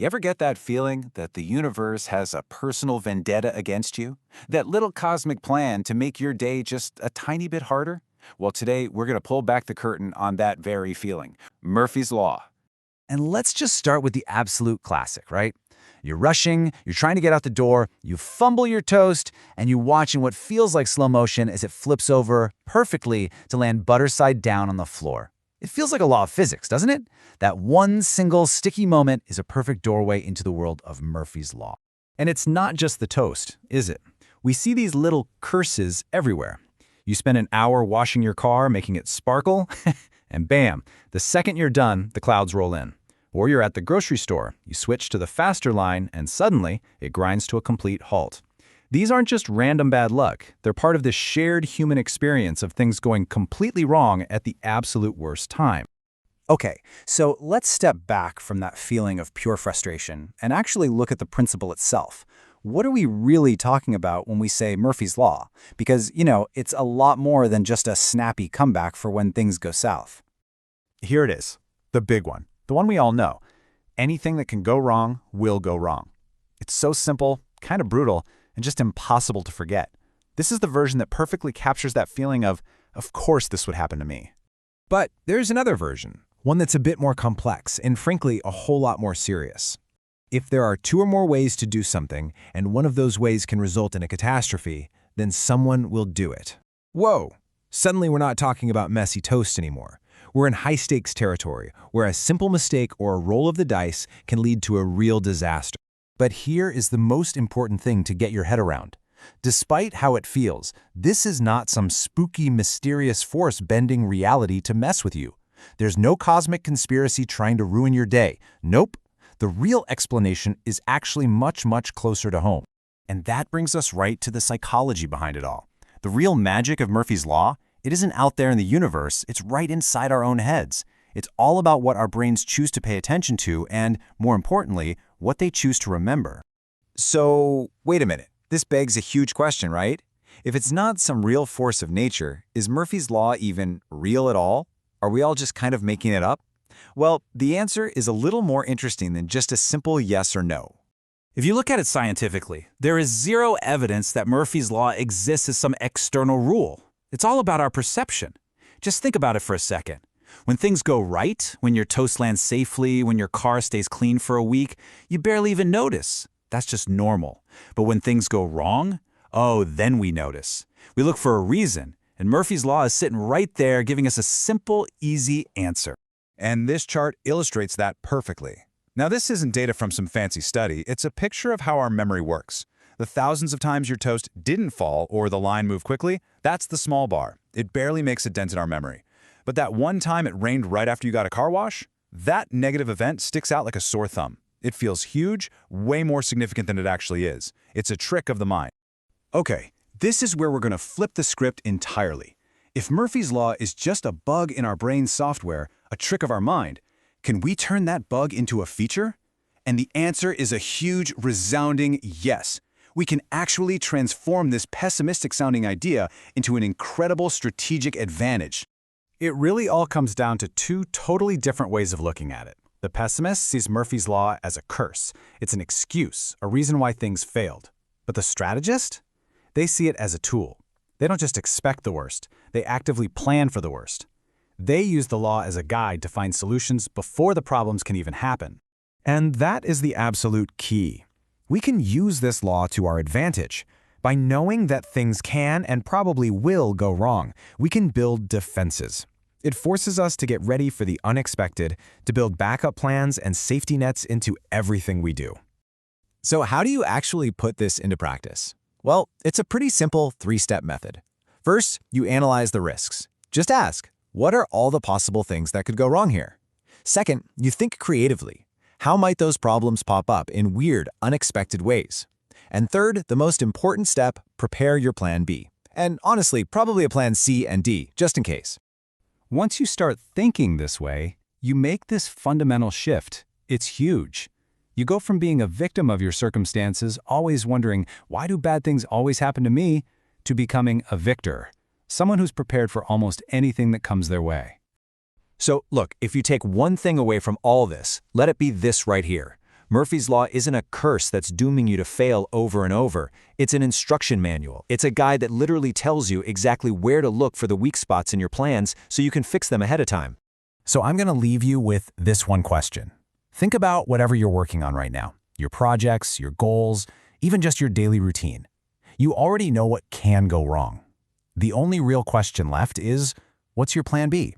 You ever get that feeling that the universe has a personal vendetta against you? That little cosmic plan to make your day just a tiny bit harder? Well, today we're going to pull back the curtain on that very feeling. Murphy's Law. And let's just start with the absolute classic, right? You're rushing, you're trying to get out the door, you fumble your toast, and you watch in what feels like slow motion as it flips over perfectly to land butter side down on the floor. It feels like a law of physics, doesn't it? That one single sticky moment is a perfect doorway into the world of Murphy's Law. And it's not just the toast, is it? We see these little curses everywhere. You spend an hour washing your car, making it sparkle, and bam, the second you're done, the clouds roll in. Or you're at the grocery store, you switch to the faster line, and suddenly it grinds to a complete halt. These aren't just random bad luck. They're part of this shared human experience of things going completely wrong at the absolute worst time. Okay, so let's step back from that feeling of pure frustration and actually look at the principle itself. What are we really talking about when we say Murphy's Law? Because, it's a lot more than just a snappy comeback for when things go south. Here it is, the big one, the one we all know. Anything that can go wrong will go wrong. It's so simple, kind of brutal, and just impossible to forget. This is the version that perfectly captures that feeling of course this would happen to me. But there's another version, one that's a bit more complex and frankly a whole lot more serious. If there are two or more ways to do something, and one of those ways can result in a catastrophe, then someone will do it. Whoa! Suddenly we're not talking about messy toast anymore. We're in high-stakes territory, where a simple mistake or a roll of the dice can lead to a real disaster. But here is the most important thing to get your head around. Despite how it feels, this is not some spooky, mysterious force bending reality to mess with you. There's no cosmic conspiracy trying to ruin your day. Nope. The real explanation is actually much, much closer to home. And that brings us right to the psychology behind it all. The real magic of Murphy's Law, it isn't out there in the universe, it's right inside our own heads. It's all about what our brains choose to pay attention to and, more importantly, what they choose to remember. So, wait a minute. This begs a huge question, right? If it's not some real force of nature, is Murphy's Law even real at all? Are we all just kind of making it up? Well, the answer is a little more interesting than just a simple yes or no. If you look at it scientifically, there is zero evidence that Murphy's Law exists as some external rule. It's all about our perception. Just think about it for a second. When things go right, when your toast lands safely, when your car stays clean for a week, you barely even notice. That's just normal. But when things go wrong, then we notice. We look for a reason, and Murphy's Law is sitting right there giving us a simple, easy answer. And this chart illustrates that perfectly. Now, this isn't data from some fancy study. It's a picture of how our memory works. The thousands of times your toast didn't fall or the line moved quickly, that's the small bar. It barely makes a dent in our memory. But that one time it rained right after you got a car wash, that negative event sticks out like a sore thumb. It feels huge, way more significant than it actually is. It's a trick of the mind. Okay, this is where we're going to flip the script entirely. If Murphy's Law is just a bug in our brain's software, a trick of our mind, can we turn that bug into a feature? And the answer is a huge, resounding yes. We can actually transform this pessimistic-sounding idea into an incredible strategic advantage. It really all comes down to two totally different ways of looking at it. The pessimist sees Murphy's Law as a curse. It's an excuse, a reason why things failed. But the strategist? They see it as a tool. They don't just expect the worst. They actively plan for the worst. They use the law as a guide to find solutions before the problems can even happen. And that is the absolute key. We can use this law to our advantage. By knowing that things can and probably will go wrong, we can build defenses. It forces us to get ready for the unexpected, to build backup plans and safety nets into everything we do. So how do you actually put this into practice? Well, it's a pretty simple three-step method. First, you analyze the risks. Just ask, what are all the possible things that could go wrong here? Second, you think creatively. How might those problems pop up in weird, unexpected ways? And third, the most important step, prepare your plan B. And honestly, probably a plan C and D, just in case. Once you start thinking this way, you make this fundamental shift. It's huge. You go from being a victim of your circumstances, always wondering, why do bad things always happen to me, to becoming a victor, someone who's prepared for almost anything that comes their way. So look, if you take one thing away from all this, let it be this right here. Murphy's Law isn't a curse that's dooming you to fail over and over. It's an instruction manual. It's a guide that literally tells you exactly where to look for the weak spots in your plans so you can fix them ahead of time. So I'm going to leave you with this one question. Think about whatever you're working on right now, your projects, your goals, even just your daily routine. You already know what can go wrong. The only real question left is, what's your plan B?